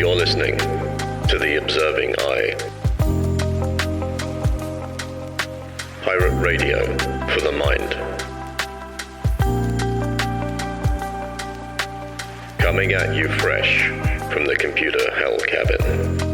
You're listening to The Observing Eye. Pirate radio for the mind. Coming at you fresh from the computer hell cabin.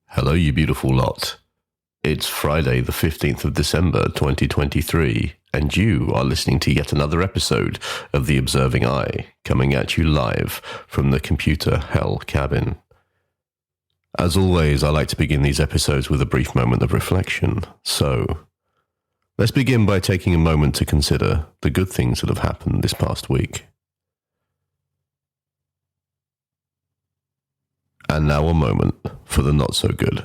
Hello, you beautiful lot. It's Friday, the 15th of December, 2023, and you are listening to yet another episode of The Observing Eye, coming at you live from the computer hell cabin. As always, I like to begin these episodes with a brief moment of reflection. So, let's begin by taking a moment to consider the good things that have happened this past week. And now a moment for the not so good.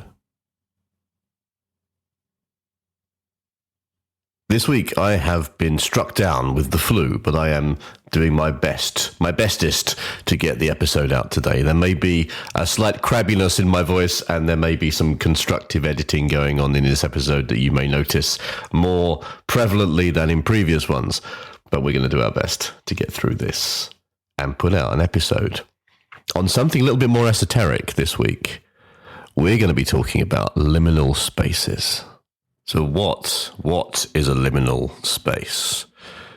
This week I have been struck down with the flu, but I am doing my bestest to get the episode out today. There may be a slight crabbiness in my voice, and there may be some constructive editing going on in this episode that you may notice more prevalently than in previous ones. But we're going to do our best to get through this and put out an episode on something a little bit more esoteric this week. We're going to be talking about liminal spaces. So what is a liminal space?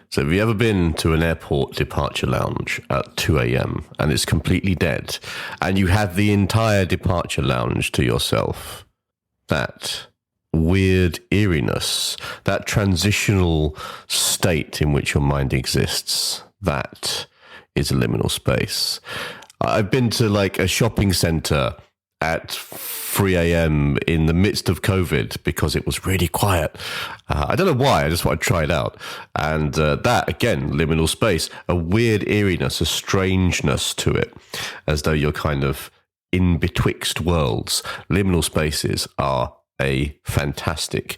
So have you ever been to an airport departure lounge at 2 a.m. and it's completely dead and you have the entire departure lounge to yourself? That weird eeriness, that transitional state in which your mind exists, that is a liminal space. I've been to like a shopping center at 3 a.m. in the midst of COVID because it was really quiet. I don't know why, I just want to try it out. And that, again, liminal space, a weird eeriness, a strangeness to it, as though you're kind of in betwixt worlds. Liminal spaces are a fantastic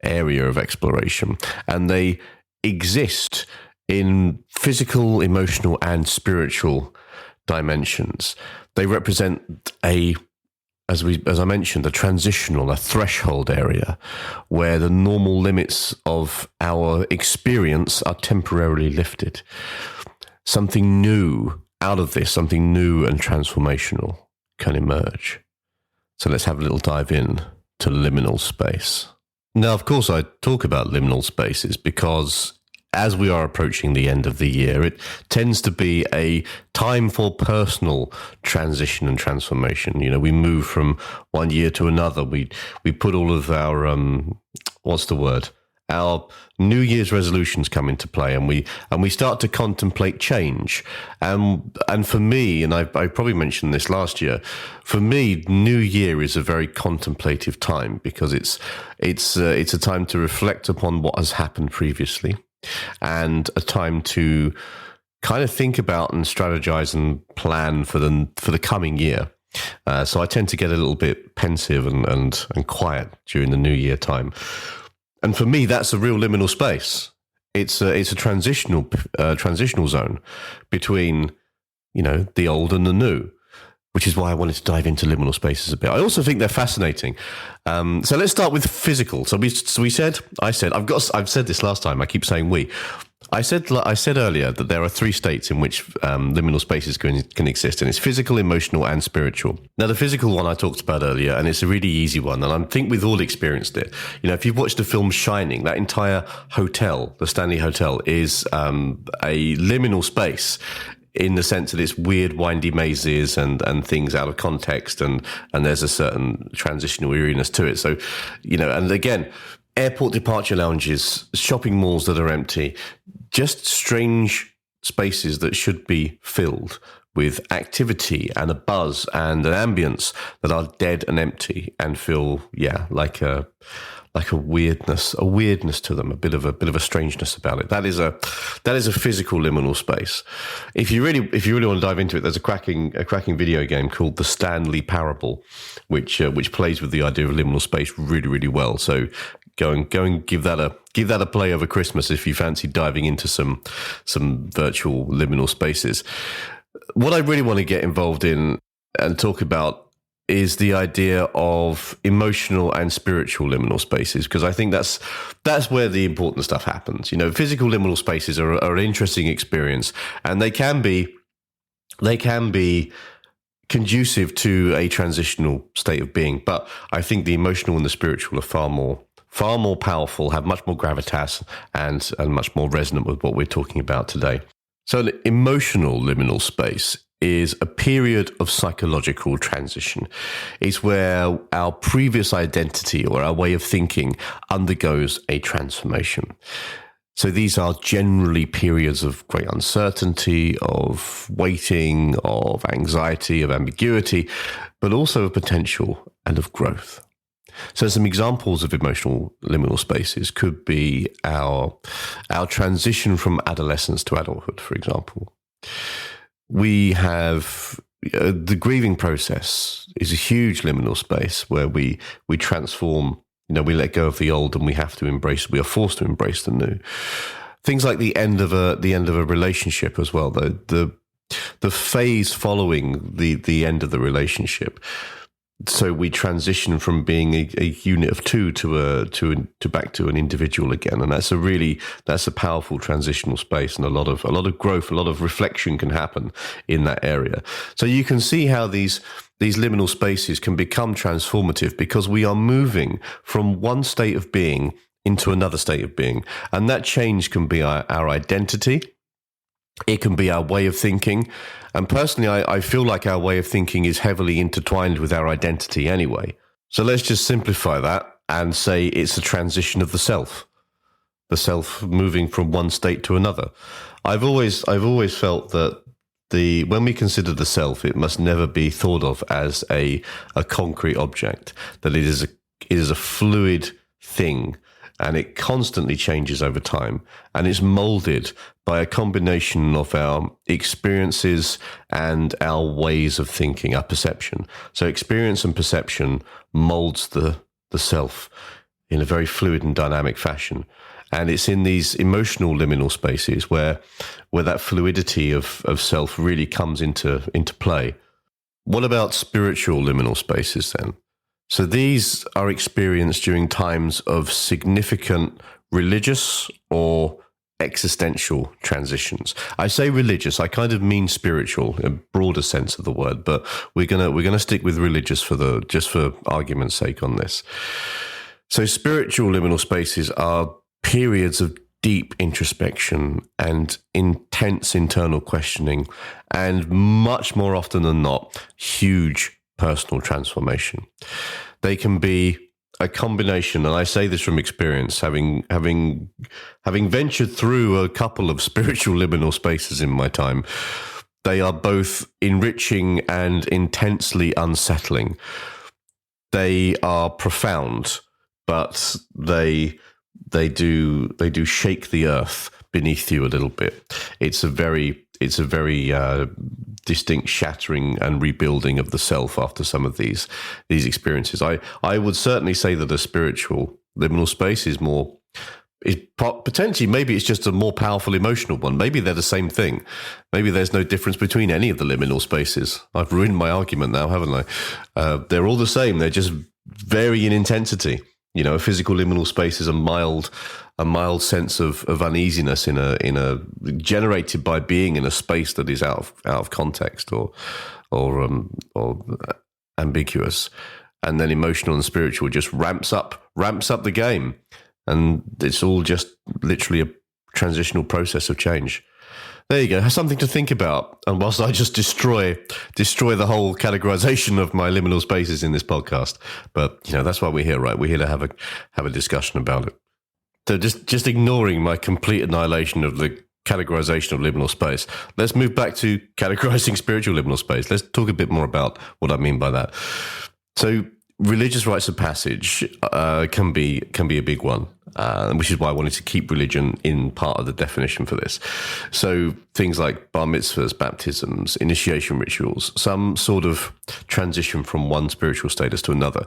area of exploration, and they exist in physical, emotional, and spiritual dimensions. They represent as I mentioned, a transitional, a threshold area where the normal limits of our experience are temporarily lifted. Something new out of this, something new and transformational can emerge. So let's have a little dive in to liminal space. Now, of course, I talk about liminal spaces because as we are approaching the end of the year, it tends to be a time for personal transition and transformation. You know, we move from one year to another. We put all of our, our New Year's resolutions come into play, and we start to contemplate change. And for me, and I probably mentioned this last year, for me, New Year is a very contemplative time because it's a time to reflect upon what has happened previously, and a time to kind of think about and strategize and plan for the coming year. So I tend to get a little bit pensive and quiet during the New Year time. And for me, that's a real liminal space. It's a transitional zone between, you know, the old and the new, which is why I wanted to dive into liminal spaces a bit. I also think they're fascinating. So let's start with physical. I've said this last time. I keep saying we. I said earlier that there are three states in which liminal spaces can exist, and it's physical, emotional, and spiritual. Now, the physical one I talked about earlier, and it's a really easy one, and I think we've all experienced it. You know, if you've watched the film Shining, that entire hotel, the Stanley Hotel, is a liminal space, in the sense that it's weird, windy mazes and things out of context, and there's a certain transitional eeriness to it. So, you know, and again, airport departure lounges, shopping malls that are empty, just strange spaces that should be filled with activity and a buzz and an ambience that are dead and empty and feel, like a weirdness to them, a bit of a strangeness about it. That is a physical liminal space. If you really want to dive into it, there's a cracking video game called The Stanley Parable, which plays with the idea of liminal space really, really well. So go and give that a play over Christmas if you fancy diving into some virtual liminal spaces. What I really want to get involved in and talk about is the idea of emotional and spiritual liminal spaces, because I think that's where the important stuff happens. Physical liminal spaces are an interesting experience, and they can be conducive to a transitional state of being. But I think the emotional and the spiritual are far more powerful, have much more gravitas, and much more resonant with what we're talking about today. So an emotional liminal space is a period of psychological transition. It's where our previous identity or our way of thinking undergoes a transformation. So these are generally periods of great uncertainty, of waiting, of anxiety, of ambiguity, but also of potential and of growth. So some examples of emotional liminal spaces could be our transition from adolescence to adulthood, for example. We have the grieving process is a huge liminal space where we transform. We let go of the old, and we are forced to embrace the new. Things like the end of a relationship as well. The phase following the end of the relationship. So we transition from being a unit of two to back to an individual again, and that's a powerful transitional space, and a lot of growth, a lot of reflection can happen in that area. So you can see how these liminal spaces can become transformative, because we are moving from one state of being into another state of being, and that change can be our identity. It can be our way of thinking. And personally, I feel like our way of thinking is heavily intertwined with our identity anyway. So let's just simplify that and say it's a transition of the self moving from one state to another. I've always felt that when we consider the self, it must never be thought of as a concrete object, that it is a fluid thing, and it constantly changes over time, and it's molded by a combination of our experiences and our ways of thinking, our perception. So experience and perception molds the self in a very fluid and dynamic fashion. And it's in these emotional liminal spaces where that fluidity of self really comes into play. What about spiritual liminal spaces then? So these are experienced during times of significant religious or existential transitions. I say religious, I kind of mean spiritual, in a broader sense of the word, but we're gonna stick with religious just for argument's sake on this. So spiritual liminal spaces are periods of deep introspection and intense internal questioning, and much more often than not, huge personal transformation. They can be a combination, and I say this from experience, having ventured through a couple of spiritual liminal spaces in my time. They are both enriching and intensely unsettling. They are profound, but they do shake the earth beneath you a little bit. It's a very distinct shattering and rebuilding of the self after some of these experiences. I would certainly say that a spiritual liminal space is potentially, maybe it's just a more powerful emotional one. Maybe they're the same thing. Maybe there's no difference between any of the liminal spaces. I've ruined my argument now, haven't I? They're all the same. They're just vary in intensity. A physical liminal space is a mild sense of uneasiness in a generated by being in a space that is out of context or ambiguous, and then emotional and spiritual just ramps up the game, and it's all just literally a transitional process of change. There you go. Something to think about. And whilst I just destroy the whole categorization of my liminal spaces in this podcast, but that's why we're here, right? We're here to have a discussion about it. So just ignoring my complete annihilation of the categorization of liminal space, let's move back to categorizing spiritual liminal space. Let's talk a bit more about what I mean by that. So religious rites of passage can be a big one, which is why I wanted to keep religion in part of the definition for this. So things like bar mitzvahs, baptisms, initiation rituals, some sort of transition from one spiritual status to another.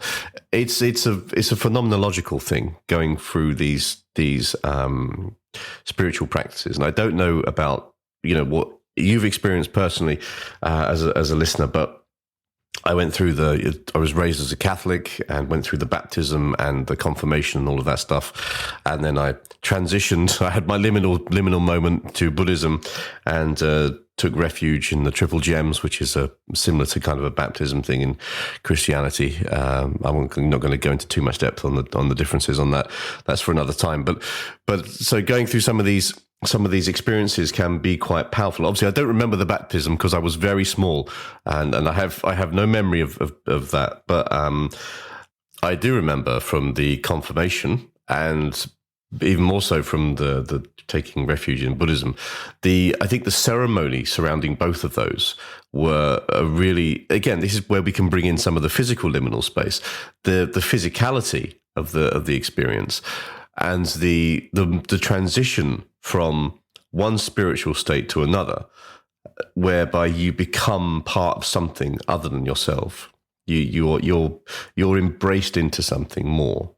It's a phenomenological thing going through these spiritual practices, and I don't know about what you've experienced personally as a listener, but I was raised as a Catholic and went through the baptism and the confirmation and all of that stuff. And then I transitioned. I had my liminal moment to Buddhism and took refuge in the Triple Gems, which is similar to kind of a baptism thing in Christianity. I'm not going to go into too much depth on the differences on that. That's for another time. But so going through some of these experiences can be quite powerful. Obviously, I don't remember the baptism because I was very small, and I have no memory of that. But I do remember from the confirmation, and even more so from the taking refuge in Buddhism. I think the ceremony surrounding both of those were really, again, this is where we can bring in some of the physical liminal space, the physicality of the experience, and the transition from one spiritual state to another, whereby you become part of something other than yourself. You're embraced into something more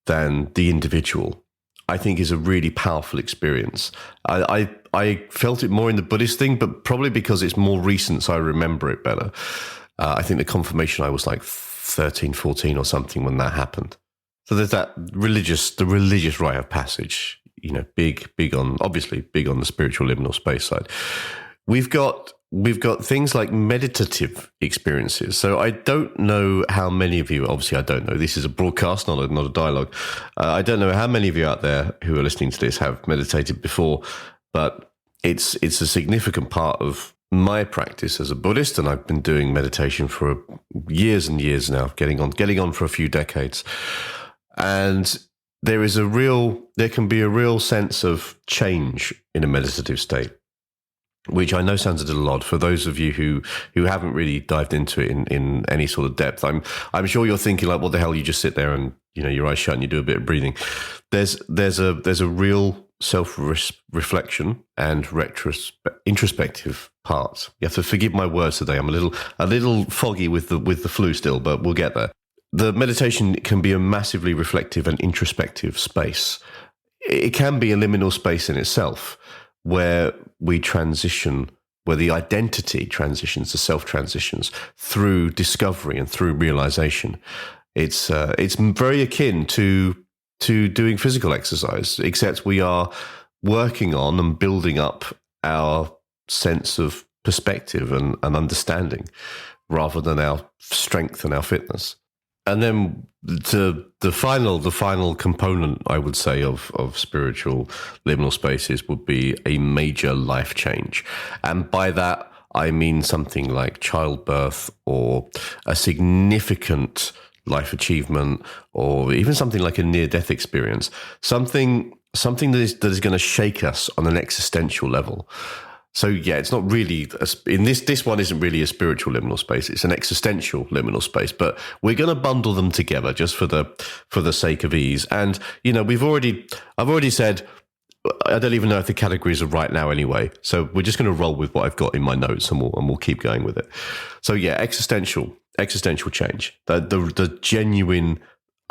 than the individual. I think is a really powerful experience. I felt it more in the Buddhist thing, but probably because it's more recent, so I remember it better. I think the confirmation, I was like 13, 14 or something when that happened. So there's the religious rite of passage, big on the spiritual liminal space side. We've got things like meditative experiences. So I don't know how many of you, obviously I don't know, this is a broadcast, not a dialogue. I don't know how many of you out there who are listening to this have meditated before, but it's a significant part of my practice as a Buddhist, and I've been doing meditation for years and years now, getting on for a few decades. And there can be a real sense of change in a meditative state, which I know sounds a little odd for those of you who haven't really dived into it in any sort of depth. I'm sure you're thinking like, what the hell? You just sit there and your eyes shut and you do a bit of breathing. There's a real self-reflection and introspective part. You have to forgive my words today. I'm a little foggy with the flu still, but we'll get there. The meditation can be a massively reflective and introspective space. It can be a liminal space in itself, where we transition, where the identity transitions, the self transitions through discovery and through realization. It's very akin to doing physical exercise, except we are working on and building up our sense of perspective and understanding rather than our strength and our fitness. And then the final component, I would say, of spiritual liminal spaces would be a major life change. And by that, I mean something like childbirth or a significant life achievement, or even something like a near-death experience, something that is going to shake us on an existential level. So yeah, it's not really this one isn't really a spiritual liminal space. It's an existential liminal space, but we're going to bundle them together just for the sake of ease. And I've already said I don't even know if the categories are right now anyway. So we're just going to roll with what I've got in my notes, and we'll keep going with it. So yeah, existential change, the genuine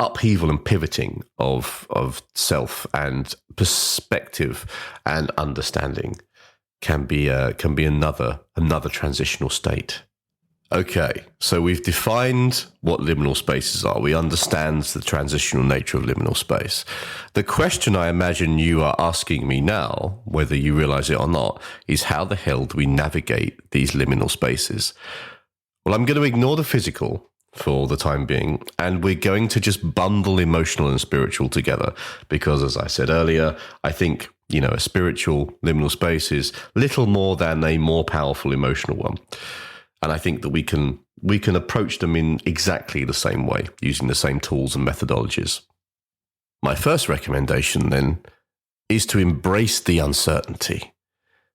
upheaval and pivoting of self and perspective and understanding can be another transitional state. Okay, so we've defined what liminal spaces are. We understand the transitional nature of liminal space. The question I imagine you are asking me now, whether you realize it or not, is how the hell do we navigate these liminal spaces? Well, I'm going to ignore the physical for the time being, and we're going to just bundle emotional and spiritual together because, as I said earlier, I think a spiritual liminal space is little more than a more powerful emotional one. And I think that we can approach them in exactly the same way, using the same tools and methodologies. My first recommendation, then, is to embrace the uncertainty.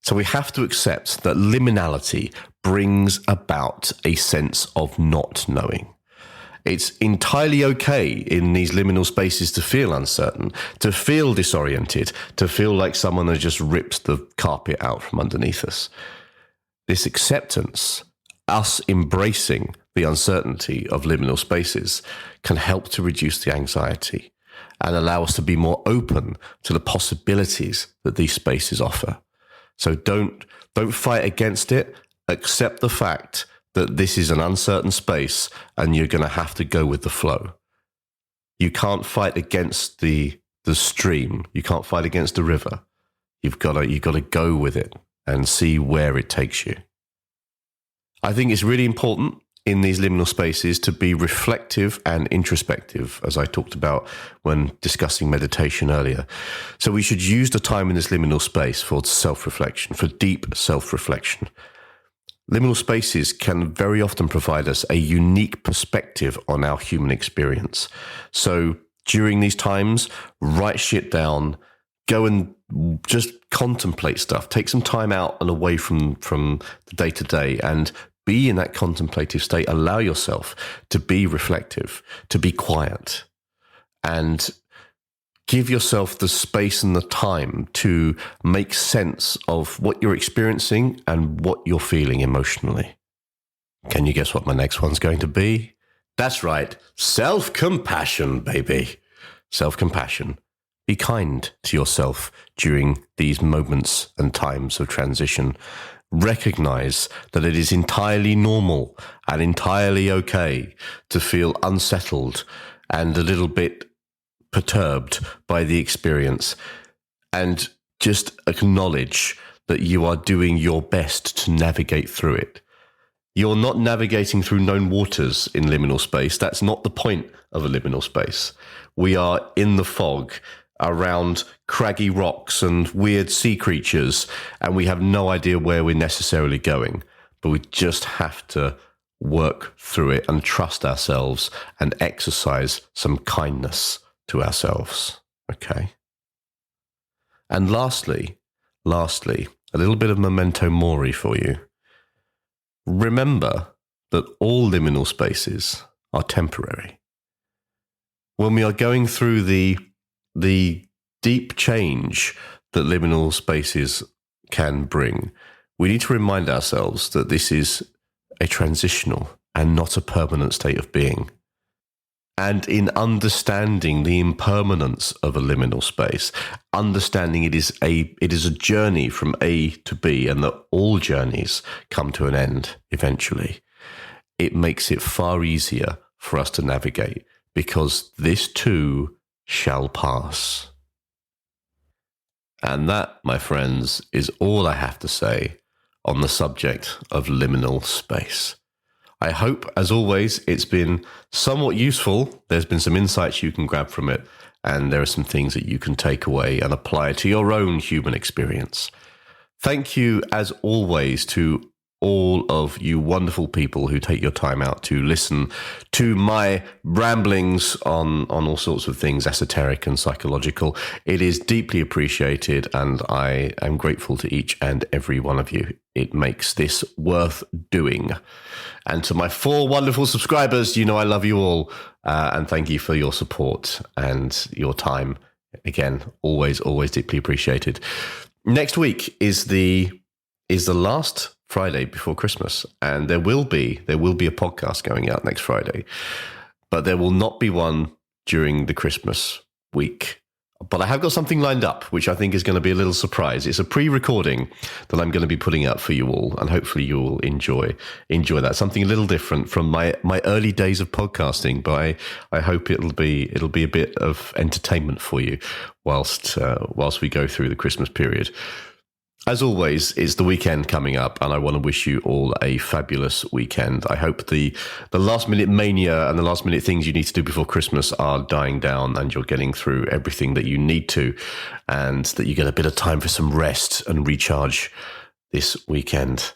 So we have to accept that liminality brings about a sense of not knowing. It's entirely okay in these liminal spaces to feel uncertain, to feel disoriented, to feel like someone has just ripped the carpet out from underneath us. This acceptance, us embracing the uncertainty of liminal spaces, can help to reduce the anxiety and allow us to be more open to the possibilities that these spaces offer. So don't fight against it. Accept the fact that this is an uncertain space and you're going to have to go with the flow. You can't fight against the stream. You can't fight against the river. You've got to go with it and see where it takes you. I think it's really important in these liminal spaces to be reflective and introspective, as I talked about when discussing meditation earlier. So we should use the time in this liminal space for self-reflection, for deep self-reflection. Liminal spaces can very often provide us a unique perspective on our human experience. So during these times, write shit down, go and just contemplate stuff, take some time out and away from the day-to-day and be in that contemplative state. Allow yourself to be reflective, to be quiet, and give yourself the space and the time to make sense of what you're experiencing and what you're feeling emotionally. Can you guess what my next one's going to be? That's right, self-compassion, baby. Self-compassion. Be kind to yourself during these moments and times of transition. Recognize that it is entirely normal and entirely okay to feel unsettled and a little bit perturbed by the experience, and just acknowledge that you are doing your best to navigate through it. You're not navigating through known waters in liminal space. That's not the point of a liminal space. We are in the fog around craggy rocks and weird sea creatures, and we have no idea where we're necessarily going, but we just have to work through it and trust ourselves and exercise some kindness to ourselves. Okay. And lastly, a little bit of memento mori for you. Remember that all liminal spaces are temporary. When we are going through the deep change that liminal spaces can bring, we need to remind ourselves that this is a transitional and not a permanent state of being. And in understanding the impermanence of a liminal space, understanding it is a journey from A to B, and that all journeys come to an end eventually, it makes it far easier for us to navigate, because this too shall pass. And that, my friends, is all I have to say on the subject of liminal space. I hope, as always, it's been somewhat useful. There's been some insights you can grab from it, and there are some things that you can take away and apply to your own human experience. Thank you, as always, to all of you wonderful people who take your time out to listen to my ramblings on all sorts of things esoteric and psychological. It is deeply appreciated, and I am grateful to each and every one of you. It makes this worth doing. And to my 4 wonderful subscribers, you know I love you all, and thank you for your support and your time. Again, always deeply appreciated. Next week is the last Friday before Christmas, and there will be a podcast going out next Friday, but there will not be one during the Christmas week. But I have got something lined up, which I think is going to be a little surprise. It's a pre-recording that I'm going to be putting out for you all, and hopefully you will enjoy that. Something a little different from my early days of podcasting, but I hope it'll be a bit of entertainment for you whilst we go through the Christmas period. As always, it's the weekend coming up, and I want to wish you all a fabulous weekend. I hope the last-minute mania and the last-minute things you need to do before Christmas are dying down, and you're getting through everything that you need to, and that you get a bit of time for some rest and recharge this weekend.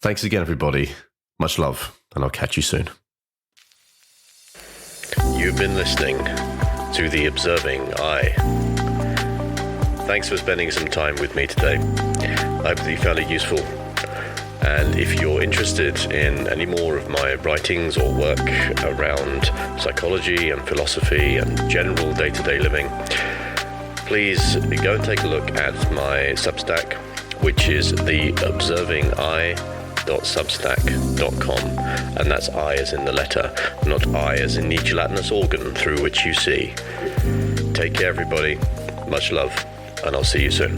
Thanks again, everybody. Much love, and I'll catch you soon. You've been listening to The Observing Eye. Thanks for spending some time with me today. I hope that you found it useful. And if you're interested in any more of my writings or work around psychology and philosophy and general day-to-day living, please go and take a look at my Substack, which is theobservingeye.substack.com, and that's I as in the letter, not I as in the gelatinous organ through which you see. Take care, everybody. Much love. And I'll see you soon.